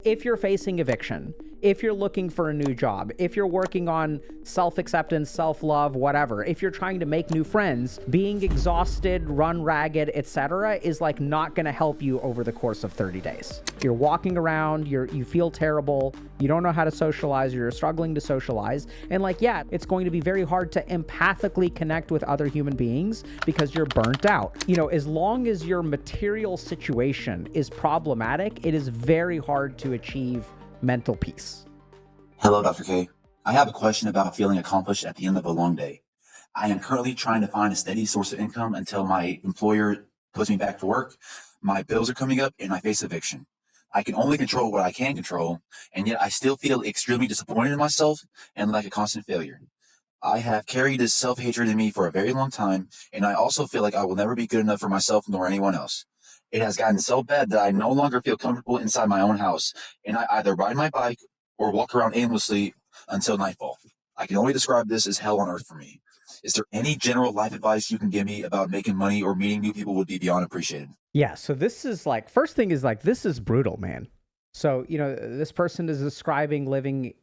If you're facing eviction, if you're looking for a new job, if you're working on self-acceptance, self-love, whatever, if you're trying to make new friends, being exhausted, run ragged, etc. is like not going to help you over the course of 30 days. You're walking around, you feel terrible, you don't know how to socialize, you're struggling to socialize, and like, yeah, it's going to be very hard to empathically connect with other human beings because you're burnt out. You know, as long as your material situation is problematic, it is very hard to achieve mental peace. Hello, Dr. K. I have a question about feeling accomplished at the end of a long day. I am currently trying to find a steady source of income until my employer puts me back to work. My bills are coming up and I face eviction. I can only control what I can control, and yet I still feel extremely disappointed in myself and like a constant failure. I have carried this self-hatred in me for a very long time, and I also feel like I will never be good enough for myself nor anyone else. It has gotten so bad that I no longer feel comfortable inside my own house, and I either ride my bike or walk around aimlessly until nightfall. I can only describe this as hell on earth for me. Is there any general life advice you can give me about making money or meeting new people would be beyond appreciated? Yeah, so this is like, first thing is like, this is brutal, man. So, you know, this person is describing living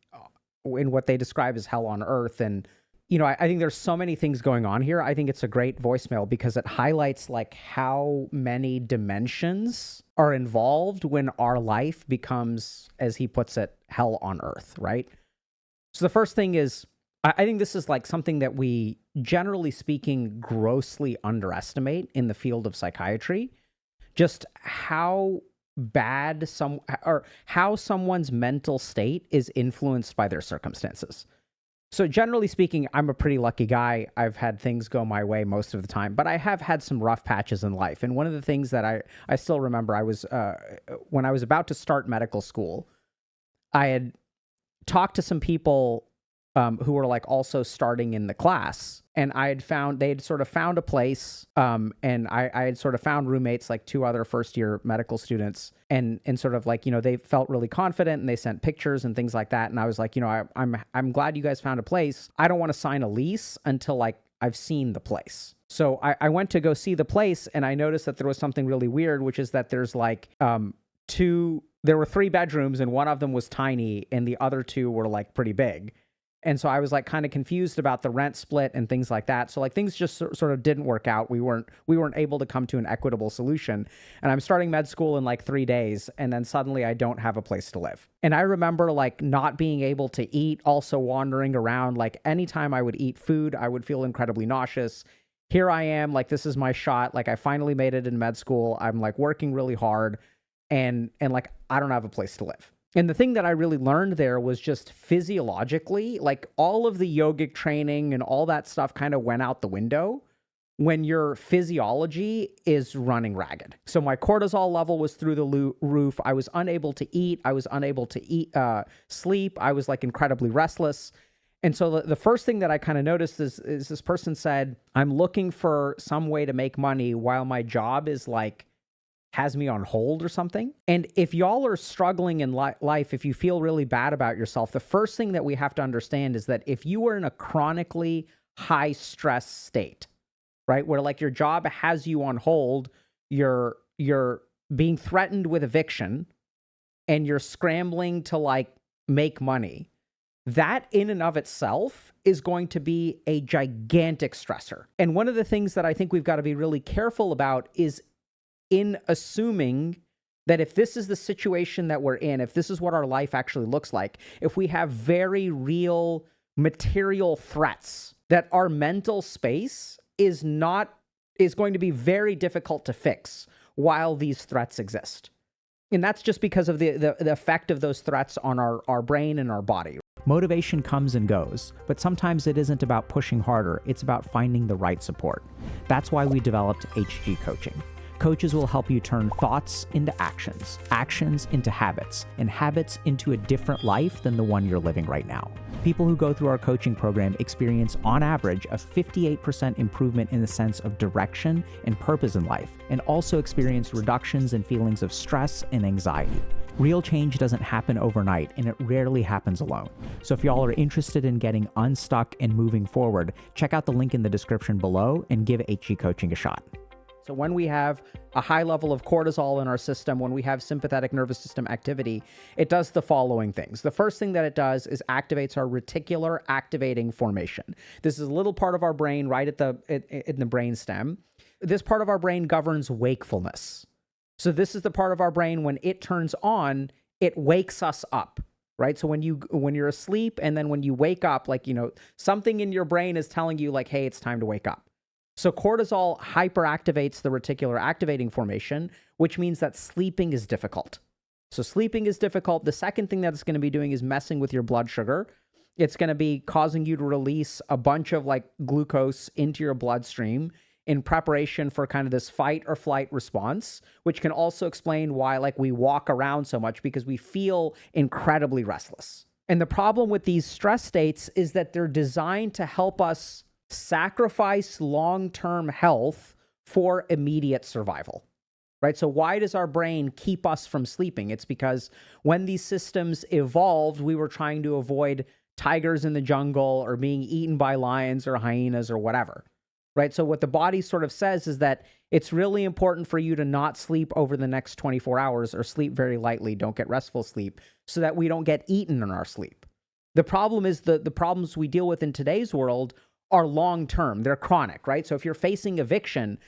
in what they describe as hell on earth, and you know, I think there's so many things going on here. I think it's a great voicemail because it highlights like how many dimensions are involved when our life becomes, as he puts it, hell on earth, right? So the first thing is, I think this is like something that we, generally speaking, grossly underestimate in the field of psychiatry. Just how bad how someone's mental state is influenced by their circumstances. So generally speaking, I'm a pretty lucky guy. I've had things go my way most of the time, but I have had some rough patches in life. And one of the things that I still remember, I was, when I was about to start medical school, I had talked to some people who were like also starting in the class. And they had sort of found a place, and I had sort of found roommates, like two other first-year medical students, and sort of like, you know, they felt really confident and they sent pictures and things like that. And I was like, you know, I'm glad you guys found a place. I don't want to sign a lease until like I've seen the place. So I went to go see the place, and I noticed that there was something really weird, which is that there's like there were 3 bedrooms, and one of them was tiny, and the other 2 were like pretty big. And so I was like kind of confused about the rent split and things like that. So like things just sort of didn't work out. We weren't able to come to an equitable solution. And I'm starting med school in like 3 days, and then suddenly I don't have a place to live. And I remember like not being able to eat, also wandering around. Like anytime I would eat food, I would feel incredibly nauseous. Here I am, like this is my shot. Like I finally made it in med school. I'm like working really hard, and like I don't have a place to live. And the thing that I really learned there was just physiologically, like all of the yogic training and all that stuff kind of went out the window when your physiology is running ragged. So my cortisol level was through the roof. I was unable to eat. I was unable to sleep. I was like incredibly restless. And so the first thing that I kind of noticed is this person said, I'm looking for some way to make money while my job is like, has me on hold or something. And if y'all are struggling in life, if you feel really bad about yourself, the first thing that we have to understand is that if you are in a chronically high stress state, right, where like your job has you on hold, you're being threatened with eviction, and you're scrambling to like make money, that in and of itself is going to be a gigantic stressor. And one of the things that I think we've got to be really careful about is in assuming that if this is the situation that we're in, if this is what our life actually looks like, if we have very real material threats, that our mental space is going to be very difficult to fix while these threats exist. And that's just because of the effect of those threats on our brain and our body. Motivation comes and goes, but sometimes it isn't about pushing harder, it's about finding the right support. That's why we developed HG Coaching. Coaches will help you turn thoughts into actions, actions into habits, and habits into a different life than the one you're living right now. People who go through our coaching program experience, on average, a 58% improvement in the sense of direction and purpose in life, and also experience reductions in feelings of stress and anxiety. Real change doesn't happen overnight, and it rarely happens alone. So if y'all are interested in getting unstuck and moving forward, check out the link in the description below and give HG Coaching a shot. So when we have a high level of cortisol in our system, when we have sympathetic nervous system activity, it does the following things. The first thing that it does is activates our reticular activating formation. This is a little part of our brain right in the brain stem. This part of our brain governs wakefulness. So this is the part of our brain when it turns on, it wakes us up, right? So when you're asleep and then when you wake up, like, something in your brain is telling you like, hey, it's time to wake up. So cortisol hyperactivates the reticular activating formation, which means that sleeping is difficult. So sleeping is difficult. The second thing that it's going to be doing is messing with your blood sugar. It's going to be causing you to release a bunch of like glucose into your bloodstream in preparation for kind of this fight or flight response, which can also explain why like we walk around so much, because we feel incredibly restless. And the problem with these stress states is that they're designed to help us sacrifice long-term health for immediate survival, right? So why does our brain keep us from sleeping? It's because when these systems evolved, we were trying to avoid tigers in the jungle or being eaten by lions or hyenas or whatever, right? So what the body sort of says is that it's really important for you to not sleep over the next 24 hours or sleep very lightly, don't get restful sleep, so that we don't get eaten in our sleep. The problem is the problems we deal with in today's world are long-term, they're chronic, right? So if you're facing eviction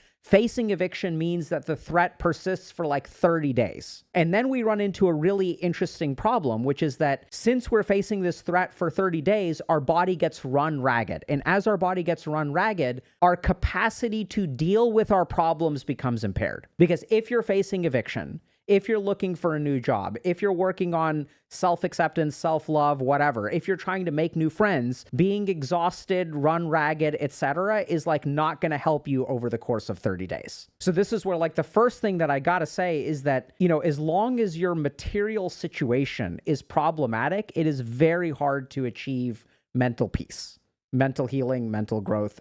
means that the threat persists for like 30 days. And then we run into a really interesting problem, which is that since we're facing this threat for 30 days, our body gets run ragged. And as our body gets run ragged, our capacity to deal with our problems becomes impaired. Because if you're facing eviction, if you're looking for a new job, if you're working on self-acceptance, self-love, whatever, if you're trying to make new friends, being exhausted, run ragged, etc., is like not going to help you over the course of 30 days. So this is where like the first thing that I got to say is that, as long as your material situation is problematic, it is very hard to achieve mental peace, mental healing, mental growth,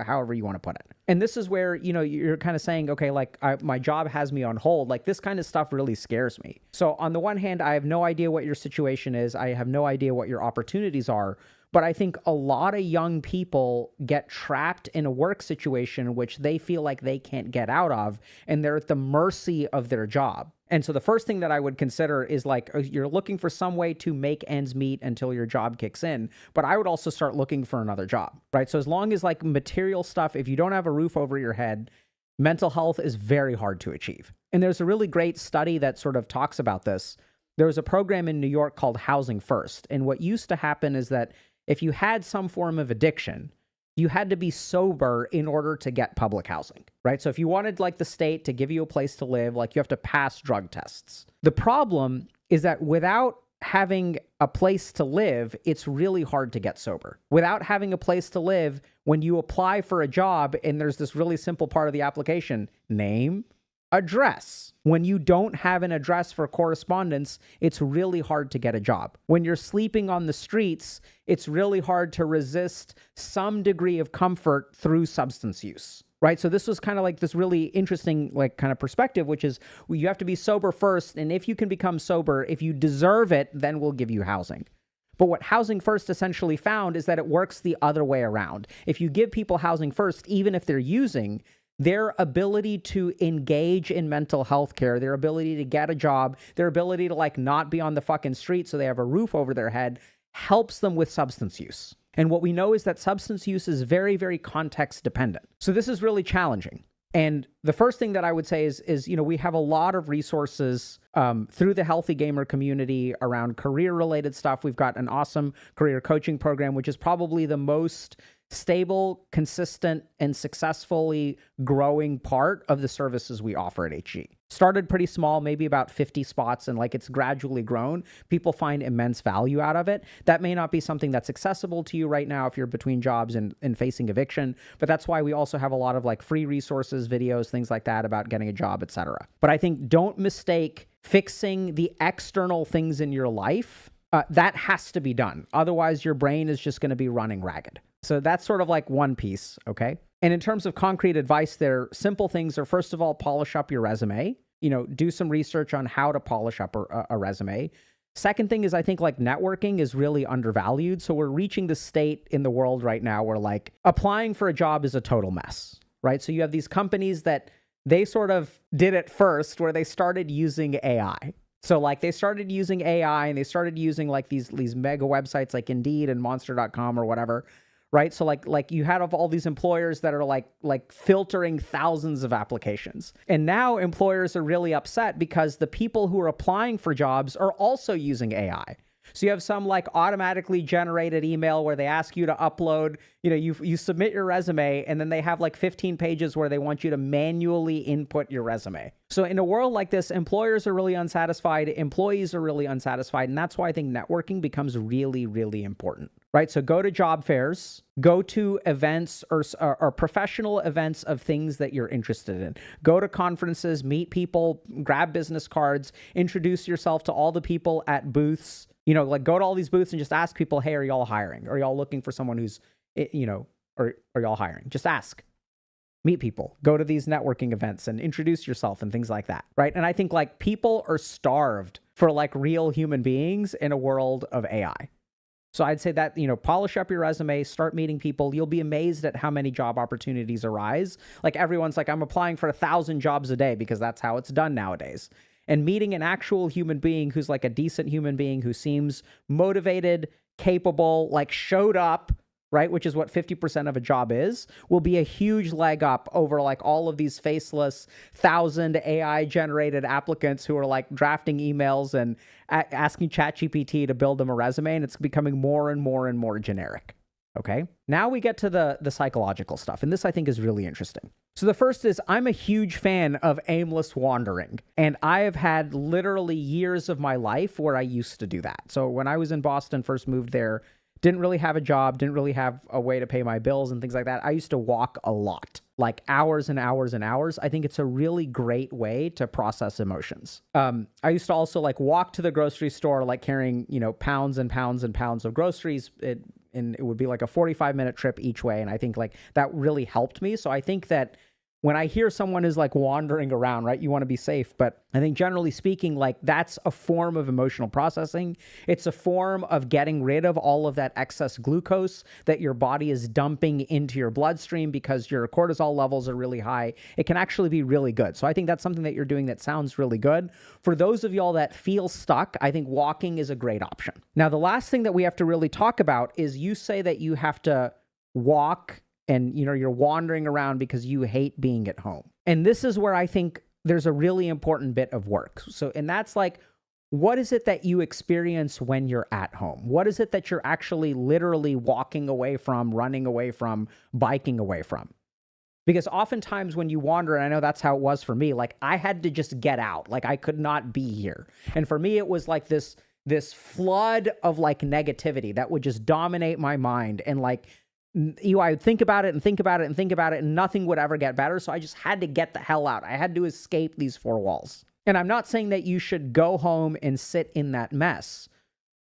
however you want to put it. And this is where, you're kind of saying, okay, like my job has me on hold. Like this kind of stuff really scares me. So on the one hand, I have no idea what your situation is. I have no idea what your opportunities are. But I think a lot of young people get trapped in a work situation which they feel like they can't get out of, and they're at the mercy of their job. And so the first thing that I would consider is like, you're looking for some way to make ends meet until your job kicks in. But I would also start looking for another job, right? So as long as like material stuff, if you don't have a roof over your head, mental health is very hard to achieve. And there's a really great study that sort of talks about this. There was a program in New York called Housing First. And what used to happen is that if you had some form of addiction, you had to be sober in order to get public housing, right? So if you wanted like the state to give you a place to live, like you have to pass drug tests. The problem is that without having a place to live, it's really hard to get sober. Without having a place to live, when you apply for a job and there's this really simple part of the application, name, address. When you don't have an address for correspondence, it's really hard to get a job. When you're sleeping on the streets, it's really hard to resist some degree of comfort through substance use, right? So this was kind of like this really interesting, like kind of perspective, which is you have to be sober first. And if you can become sober, if you deserve it, then we'll give you housing. But what Housing First essentially found is that it works the other way around. If you give people housing first, even if they're using, their ability to engage in mental health care, their ability to get a job, their ability to like not be on the fucking street so they have a roof over their head, helps them with substance use. And what we know is that substance use is very, very context dependent. So this is really challenging. And the first thing that I would say is we have a lot of resources through the Healthy Gamer community around career-related stuff. We've got an awesome career coaching program, which is probably the most stable, consistent, and successfully growing part of the services we offer at HG. Started pretty small, maybe about 50 spots, and like it's gradually grown. People find immense value out of it. That may not be something that's accessible to you right now if you're between jobs and facing eviction, but that's why we also have a lot of like free resources, videos, things like that about getting a job, etc. But I think don't mistake fixing the external things in your life. That has to be done. Otherwise, your brain is just going to be running ragged. So that's sort of like one piece, okay? And in terms of concrete advice, there simple things are, first of all, polish up your resume. Do some research on how to polish up a resume. Second thing is, I think like networking is really undervalued. So we're reaching the state in the world right now where like applying for a job is a total mess. right? So you have these companies that they sort of did it first, where they started using AI. So like they started using AI and they started using like these mega websites like Indeed and Monster.com or whatever, right? So like you had all these employers that are like filtering thousands of applications. And now employers are really upset because the people who are applying for jobs are also using AI. So you have some like automatically generated email where they ask you to upload, you submit your resume, and then they have like 15 pages where they want you to manually input your resume. So in a world like this, employers are really unsatisfied, employees are really unsatisfied, and that's why I think networking becomes really, really important, right? So go to job fairs, go to events or professional events of things that you're interested in. Go to conferences, meet people, grab business cards, introduce yourself to all the people at booths. Like go to all these booths and just ask people, hey, are y'all hiring? Are y'all looking for someone who's, or are y'all hiring? Just ask. Meet people. Go to these networking events and introduce yourself and things like that, right? And I think like people are starved for like real human beings in a world of AI. So I'd say that, polish up your resume, start meeting people. You'll be amazed at how many job opportunities arise. Like everyone's like, I'm applying for 1,000 jobs a day because that's how it's done nowadays. And meeting an actual human being who's like a decent human being who seems motivated, capable, like showed up, right, which is what 50% of a job is, will be a huge leg up over like all of these faceless 1,000 AI generated applicants who are like drafting emails and asking ChatGPT to build them a resume, and it's becoming more and more and more generic. Okay, now we get to the psychological stuff, and this I think is really interesting. So the first is I'm a huge fan of aimless wandering, and I have had literally years of my life where I used to do that. So when I was in Boston, first moved there, didn't really have a job, didn't really have a way to pay my bills and things like that. I used to walk a lot, like hours and hours and hours. I think it's a really great way to process emotions. I used to also like walk to the grocery store, like carrying, pounds and pounds and pounds of groceries. And it would be like a 45-minute trip each way. And I think like that really helped me. So I think that when I hear someone is like wandering around, right, you want to be safe. But I think generally speaking, like that's a form of emotional processing. It's a form of getting rid of all of that excess glucose that your body is dumping into your bloodstream because your cortisol levels are really high. It can actually be really good. So I think that's something that you're doing that sounds really good. For those of y'all that feel stuck, I think walking is a great option. Now, the last thing that we have to really talk about is you say that you have to walk and, you're wandering around because you hate being at home. And this is where I think there's a really important bit of work. So, and that's like, what is it that you experience when you're at home? What is it that you're actually literally walking away from, running away from, biking away from? Because oftentimes when you wander, and I know that's how it was for me, like I had to just get out. Like I could not be here. And for me, it was like this flood of like negativity that would just dominate my mind. And like, I would think about it and think about it and think about it, and nothing would ever get better. So I just had to get the hell out. I had to escape these four walls. And I'm not saying that you should go home and sit in that mess,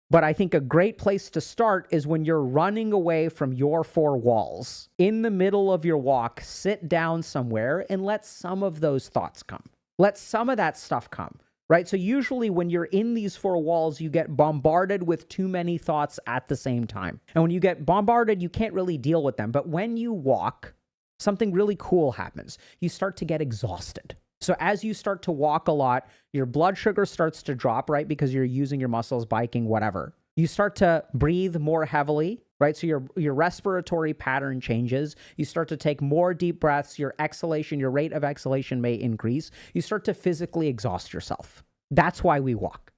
but I think a great place to start is when you're running away from your four walls. In the middle of your walk, sit down somewhere and let some of those thoughts come. Let some of that stuff come. Right? So usually when you're in these four walls, you get bombarded with too many thoughts at the same time. And when you get bombarded, you can't really deal with them. But when you walk, something really cool happens. You start to get exhausted. So as you start to walk a lot, your blood sugar starts to drop, right? Because you're using your muscles, biking, whatever. You start to breathe more heavily, right? So your respiratory pattern changes. You start to take more deep breaths. Your rate of exhalation may increase. You start to physically exhaust yourself. That's why we walk.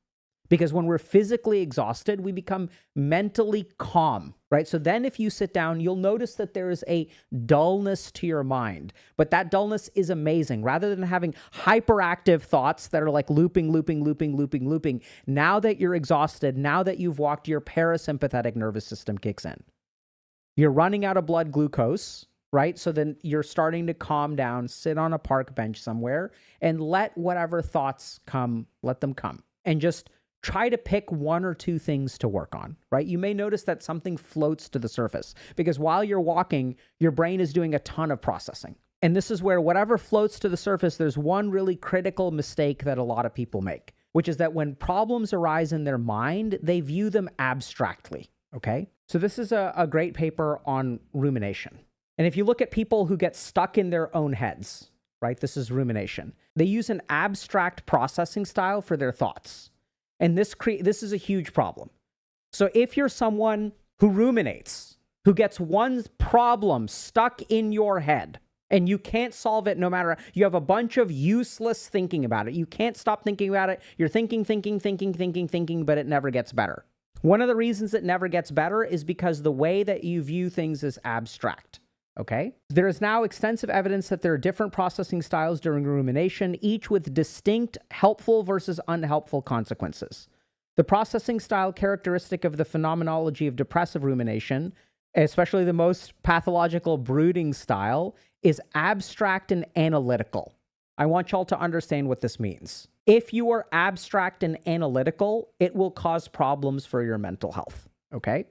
Because when we're physically exhausted, we become mentally calm, right? So then if you sit down, you'll notice that there is a dullness to your mind. But that dullness is amazing. Rather than having hyperactive thoughts that are like looping, now that you're exhausted, now that you've walked, your parasympathetic nervous system kicks in. You're running out of blood glucose, right? So then you're starting to calm down, sit on a park bench somewhere, and let whatever thoughts come, let them come. And just try to pick one or two things to work on, right? You may notice that something floats to the surface because while you're walking, your brain is doing a ton of processing. And this is where whatever floats to the surface, there's one really critical mistake that a lot of people make, which is that when problems arise in their mind, they view them abstractly, okay? So this is a great paper on rumination. And if you look at people who get stuck in their own heads, right? This is rumination. They use an abstract processing style for their thoughts. And this is a huge problem. So if you're someone who ruminates, who gets one problem stuck in your head, and you can't solve it no matter, you have a bunch of useless thinking about it. You can't stop thinking about it. You're thinking, but it never gets better. One of the reasons it never gets better is because the way that you view things is abstract. Okay? There is now extensive evidence that there are different processing styles during rumination, each with distinct helpful versus unhelpful consequences. The processing style characteristic of the phenomenology of depressive rumination, especially the most pathological brooding style, is abstract and analytical. I want y'all to understand what this means. If you are abstract and analytical, it will cause problems for your mental health, okay?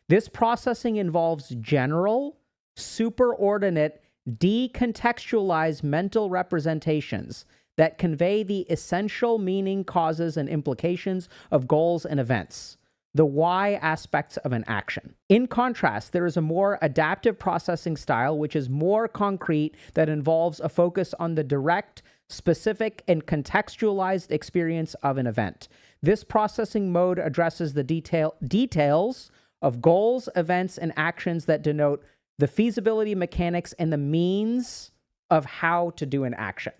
This processing involves general, superordinate, decontextualized mental representations that convey the essential meaning, causes, and implications of goals and events, the why aspects of an action. In contrast, there is a more adaptive processing style, which is more concrete, that involves a focus on the direct, specific, and contextualized experience of an event. This processing mode addresses the details of goals, events, and actions that denote the feasibility mechanics and the means of how to do an action.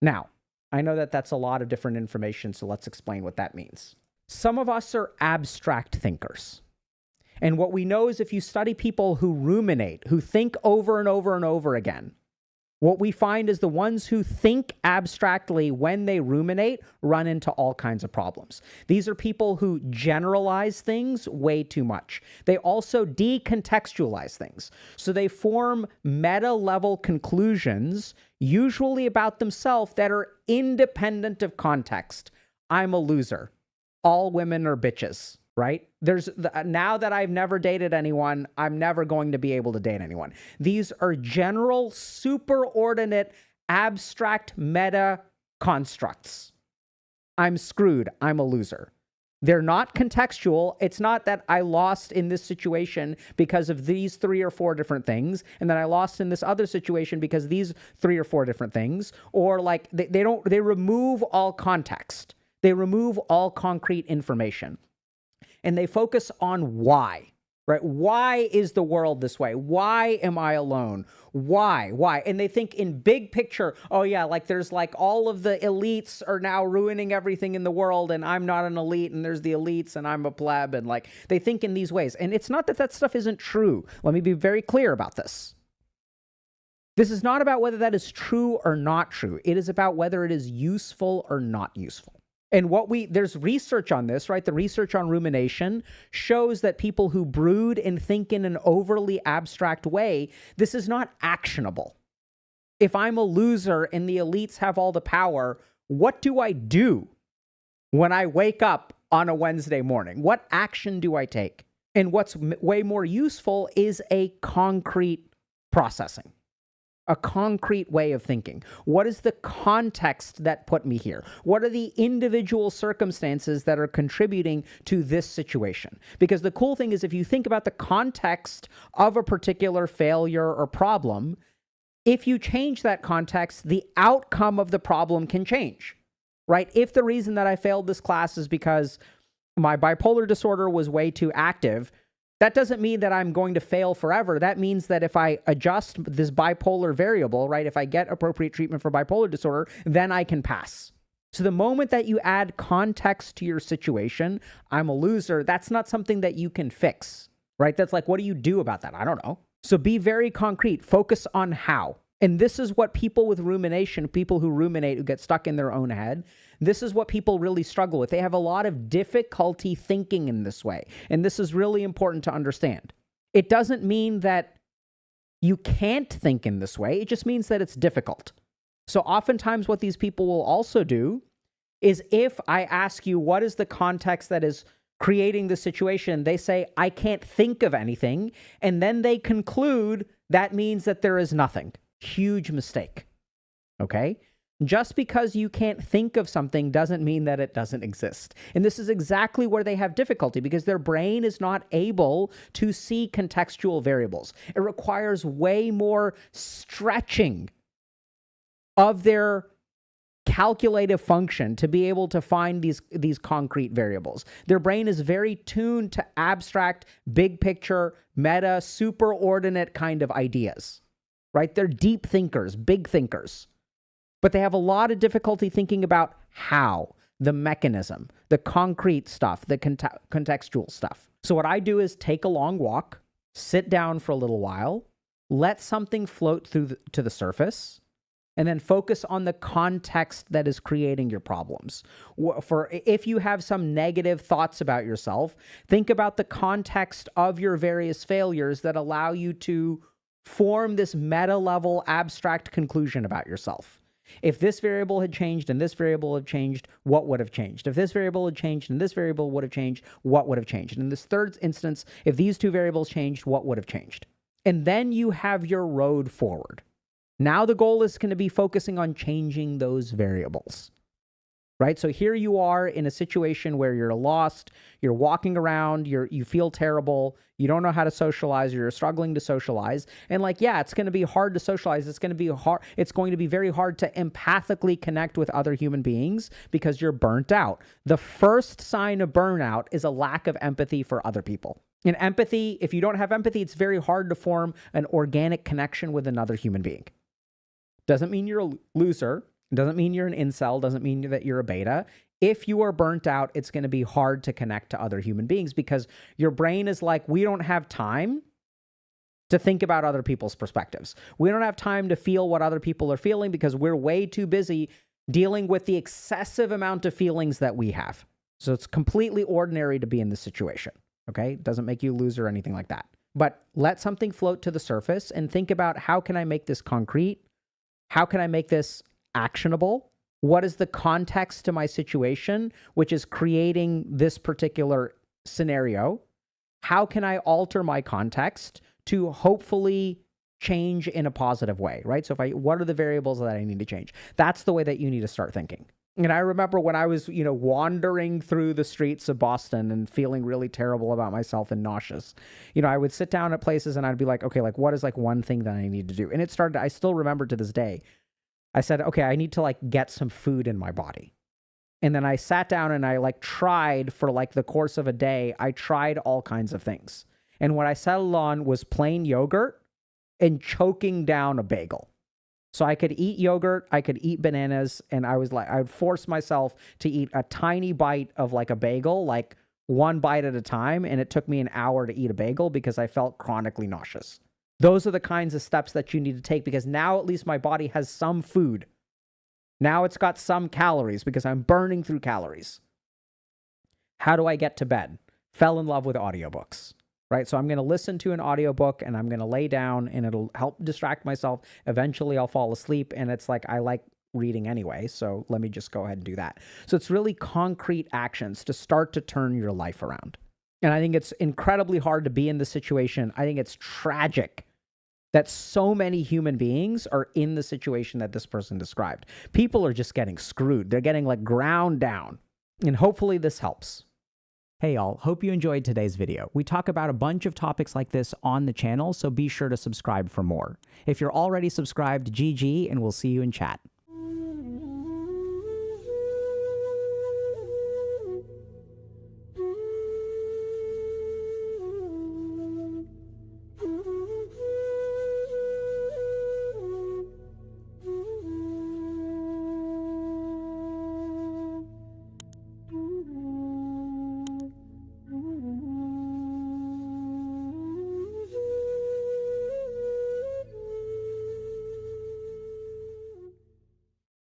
Now, I know that that's a lot of different information, so let's explain what that means. Some of us are abstract thinkers. And what we know is if you study people who ruminate, who think over and over and over again, what we find is the ones who think abstractly when they ruminate run into all kinds of problems. These are people who generalize things way too much. They also decontextualize things. So they form meta-level conclusions, usually about themselves, that are independent of context. I'm a loser. All women are bitches, right? Now that I've never dated anyone, I'm never going to be able to date anyone. These are general, superordinate, abstract meta constructs. I'm screwed. I'm a loser. They're not contextual. It's not that I lost in this situation because of these 3 or 4 different things, and then I lost in this other situation because of these 3 or 4 different things, or like they remove all context. They remove all concrete information, and they focus on why, right? Why is the world this way? Why am I alone? Why? And they think in big picture, oh yeah, like there's like all of the elites are now ruining everything in the world, and I'm not an elite, and there's the elites and I'm a pleb, and like they think in these ways. And it's not that that stuff isn't true. Let me be very clear about this. This is not about whether that is true or not true. It is about whether it is useful or not useful. And there's research on this, right? The research on rumination shows that people who brood and think in an overly abstract way, this is not actionable. If I'm a loser and the elites have all the power, what do I do when I wake up on a Wednesday morning? What action do I take? And what's way more useful is a concrete processing. A concrete way of thinking. What is the context that put me here? What are the individual circumstances that are contributing to this situation? Because the cool thing is if you think about the context of a particular failure or problem, if you change that context, the outcome of the problem can change, right? If the reason that I failed this class is because my bipolar disorder was way too active, that doesn't mean that I'm going to fail forever. That means that if I adjust this bipolar variable, right, if I get appropriate treatment for bipolar disorder, then I can pass. So the moment that you add context to your situation, I'm a loser, that's not something that you can fix, right? That's like, what do you do about that? I don't know. So be very concrete. Focus on how. And this is what people with rumination, people who ruminate, who get stuck in their own head, this is what people really struggle with. They have a lot of difficulty thinking in this way. And this is really important to understand. It doesn't mean that you can't think in this way. It just means that it's difficult. So oftentimes what these people will also do is if I ask you, what is the context that is creating the situation, they say, I can't think of anything. And then they conclude that means that there is nothing. Huge mistake. Okay? Just because you can't think of something doesn't mean that it doesn't exist. And this is exactly where they have difficulty, because their brain is not able to see contextual variables. It requires way more stretching of their calculative function to be able to find these concrete variables. Their brain is very tuned to abstract, big picture, meta, superordinate kind of ideas, right? They're deep thinkers, big thinkers. But they have a lot of difficulty thinking about how, the mechanism, the concrete stuff, the contextual stuff. So what I do is take a long walk, sit down for a little while, let something float through to the surface, and then focus on the context that is creating your problems. For if you have some negative thoughts about yourself, think about the context of your various failures that allow you to form this meta-level abstract conclusion about yourself. If this variable had changed and this variable had changed, what would have changed? If this variable had changed and this variable would have changed, what would have changed? And in this third instance, if these two variables changed, what would have changed? And then you have your road forward. Now the goal is going to be focusing on changing those variables, right? So here you are in a situation where you're lost, you're walking around, you feel terrible, you don't know how to socialize, you're struggling to socialize. And like, yeah, it's going to be hard to socialize. It's going to be hard. It's going to be very hard to empathically connect with other human beings because you're burnt out. The first sign of burnout is a lack of empathy for other people. And empathy, if you don't have empathy, it's very hard to form an organic connection with another human being. Doesn't mean you're a loser. Doesn't mean you're an incel. Doesn't mean that you're a beta. If you are burnt out, it's going to be hard to connect to other human beings because your brain is like, we don't have time to think about other people's perspectives. We don't have time to feel what other people are feeling because we're way too busy dealing with the excessive amount of feelings that we have. So it's completely ordinary to be in this situation. Okay? Doesn't make you a loser or anything like that. But let something float to the surface and think about, how can I make this concrete? How can I make this actionable? What is the context to my situation, which is creating this particular scenario? How can I alter my context to hopefully change in a positive way, right? So what are the variables that I need to change? That's the way that you need to start thinking. And I remember when I was, wandering through the streets of Boston and feeling really terrible about myself and nauseous, I would sit down at places and I'd be like, okay, like what is like one thing that I need to do? And I still remember to this day, I said, okay, I need to like get some food in my body. And then I sat down and I tried for the course of a day, I tried all kinds of things. And what I settled on was plain yogurt and choking down a bagel. So I could eat yogurt, I could eat bananas, and I would force myself to eat a tiny bite of a bagel, one bite at a time, and it took me an hour to eat a bagel because I felt chronically nauseous. Those are the kinds of steps that you need to take because now at least my body has some food. Now it's got some calories because I'm burning through calories. How do I get to bed? Fell in love with audiobooks. Right? So I'm going to listen to an audiobook and I'm going to lay down and it'll help distract myself. Eventually I'll fall asleep and it's I like reading anyway. So let me just go ahead and do that. So it's really concrete actions to start to turn your life around. And I think it's incredibly hard to be in this situation. I think it's tragic that so many human beings are in the situation that this person described. People are just getting screwed. They're getting ground down. And hopefully this helps. Hey y'all, hope you enjoyed today's video. We talk about a bunch of topics like this on the channel, so be sure to subscribe for more. If you're already subscribed, GG, and we'll see you in chat.